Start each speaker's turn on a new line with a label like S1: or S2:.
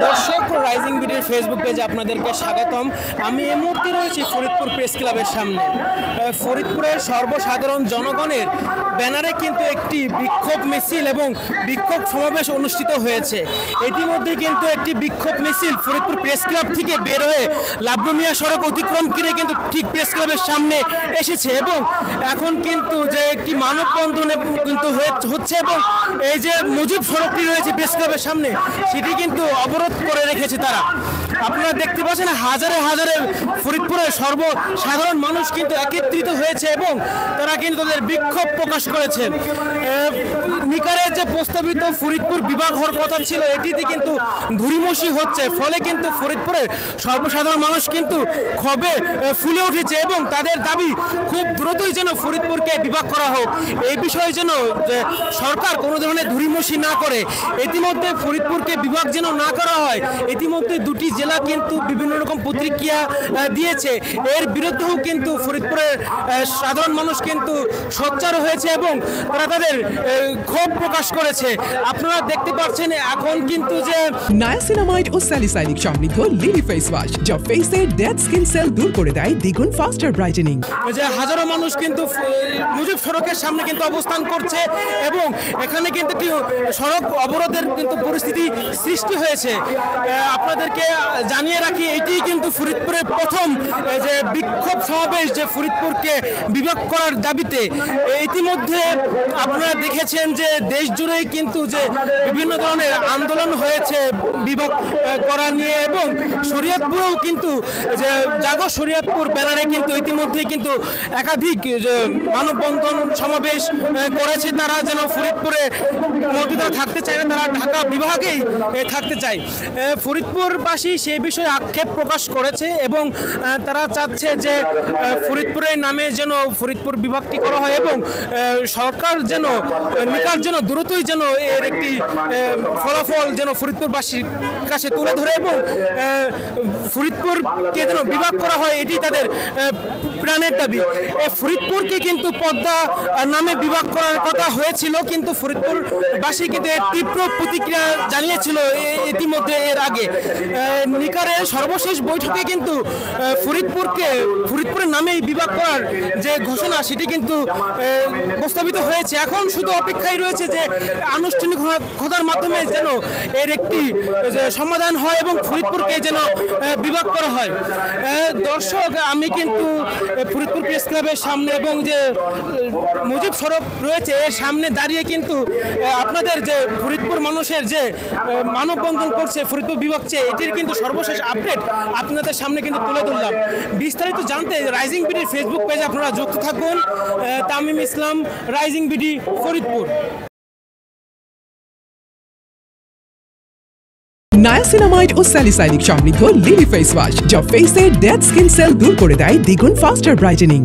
S1: দর্শক, rising বিডির Facebook পেজে আপনাদেরকে স্বাগতম। আমি এই মুহূর্তে রয়েছি ফরিদপুর প্রেস ক্লাবের সামনে। ফরিদপুরের সর্বসাধারণ জনগণের ব্যানারে কিন্তু একটি বিক্ষোভ মিছিল এবং বিক্ষোভ সমাবেশ অনুষ্ঠিত হয়েছে। ইতিমধ্যে কিন্তু একটি বিক্ষোভ মিছিল ফরিদপুর প্রেস ক্লাব থেকে বের হয়ে লাবলুমিয়া সড়ক অতিক্রম করে কিন্তু ঠিক প্রেস ক্লাবের সামনে এসেছে এবং এখন কিন্তু যে একটি মানববন্ধন কিন্তু হচ্ছে এবং এই যে মুজিব সড়কটি রয়েছে প্রেস ক্লাবের সামনে সেটি কিন্তু অবরোধ করে রেখেছে তারা। আপনারা দেখতে পাচ্ছেন হাজারে হাজারে ফরিদপুরের সর্বসাধারণ মানুষ কিন্তু একত্রিত হয়েছে এবং তারা কিন্তু তাদের বিক্ষোভ প্রকাশ করেছে। নিকারের যে প্রস্তাবিত ফরিদপুর বিভাগ হওয়ার কথা ছিল এটিতে কিন্তু ধুরিমসি হচ্ছে, ফলে কিন্তু ফরিদপুরের সর্বসাধারণ মানুষ কিন্তু ক্ষোভে ফুলে উঠেছে এবং তাদের দাবি খুব দ্রুতই যেন ফরিদপুরকে বিভাগ করা হোক, এই বিষয়ে যেন সরকার কোনো ধরনের ধুরিমসি না করে। ইতিমধ্যে ফরিদপুরকে বিভাগ যেন না করা হয়, ইতিমধ্যে দুটি জেলা কিন্তু বিভিন্ন রকম প্রতিক্রিয়া দিয়েছে। এর বিরুদ্ধেও কিন্তু ফরিদপুরের সাধারণ মানুষ কিন্তু সোচ্চার হয়েছে এবং তারা তাদের ক্ষোভ প্রকাশ করেছে। আপনারা দেখতে পাচ্ছেন এখন কিন্তু যে
S2: নায়াসিনামাইড ও স্যালিসাইলিক সমৃদ্ধ লিলি ফেস ওয়াশ যা ফেসের ডেড স্কিন সেল দূর করে দেয় দ্বিগুণ ফাস্টার ব্রাইটেনিং।
S1: যে হাজারো মানুষ কিন্তু মুজিব সড়কের সামনে কিন্তু অবস্থান করছে এবং এখানে কিন্তু সড়ক অবরোধের কিন্তু পরিস্থিতি সৃষ্টি হয়েছে। আপনাদেরকে জানিয়ে রাখি এটি কিন্তু ফরিদপুরের প্রথম যে বিক্ষোভ সমাবেশ যে ফরিদপুরকে বিভাগ করার দাবিতে। ইতিমধ্যে আপনারা দেখেছেন যে দেশ জুড়েই কিন্তু যে বিভিন্ন ধরনের আন্দোলন হয়েছে বিভাগ করা নিয়ে এবং শরীয়তপুরেও কিন্তু যে জাগো শরীয়তপুর ব্যানারে কিন্তু ইতিমধ্যেই কিন্তু একাধিক মানববন্ধন সমাবেশ করেছে। তারা যেন ফরিদপুরে মর্যাদা থাকতে চায় না, তারা ঢাকা বিভাগেই থাকতে চায়। ফরিদপুরবাসী সেই বিষয়ে আক্ষেপ প্রকাশ করেছে এবং তারা চাচ্ছে যে ফরিদপুরের নামে যেন ফরিদপুর বিভাগটি করা হয় এবং সরকার যেন নিকার যেন দ্রুতই যেন এর একটি ফলাফল যেন ফরিদপুরবাসীর কাছে তুলে ধরে এবং ফরিদপুরকে যেন বিভাগ করা হয়, এটি তাদের প্রাণের দাবি। ফরিদপুরকে কিন্তু পদ্মা নামে বিভাগ করার কথা হয়েছিল, কিন্তু ফরিদপুরবাসী কিন্তু এর তীব্র প্রতিক্রিয়া জানিয়েছিল ইতিমধ্যে এর আগে। নিকারের সর্বশেষ বৈঠকে কিন্তু ফরিদপুরের নামেই বিভাগ করার যে ঘোষণা সেটি কিন্তু প্রস্তাবিত হয়েছে। এখন শুধু অপেক্ষায় রয়েছে যে আনুষ্ঠানিকতার মাধ্যমে যেন এর একটি সমাধান হয় এবং ফরিদপুরকে যেন বিভাগ করা হয়। দর্শক, আমি কিন্তু ফরিদপুর প্রেস ক্লাবের সামনে এবং যে মুজিব সড়ক রয়েছে এর সামনে দাঁড়িয়ে কিন্তু আপনাদের যে ফরিদপুর মানুষের যে মানববন্ধন করছে ফরিদপুর বিভাগ চেয়ে এটির কিন্তু সর্বশেষ আপডেট আপনাদের সামনে কিন্তু তুলে ধরলাম। বিস্তারিত জানতে রাইজিং বিডির ফেসবুক পেজে আপনারা যুক্ত থাকুন। তামিম ইসলাম, রাইজিং বিডি, ফরিদপুর।
S2: নায়াসিনামাইড ও স্যালিসাইলিক সমৃদ্ধ লিলি ফেস ওয়াশ যা ফেসের ডেড স্কিন সেল দূর করে দেয় দ্বিগুণ ফাস্টার ব্রাইটেনিং।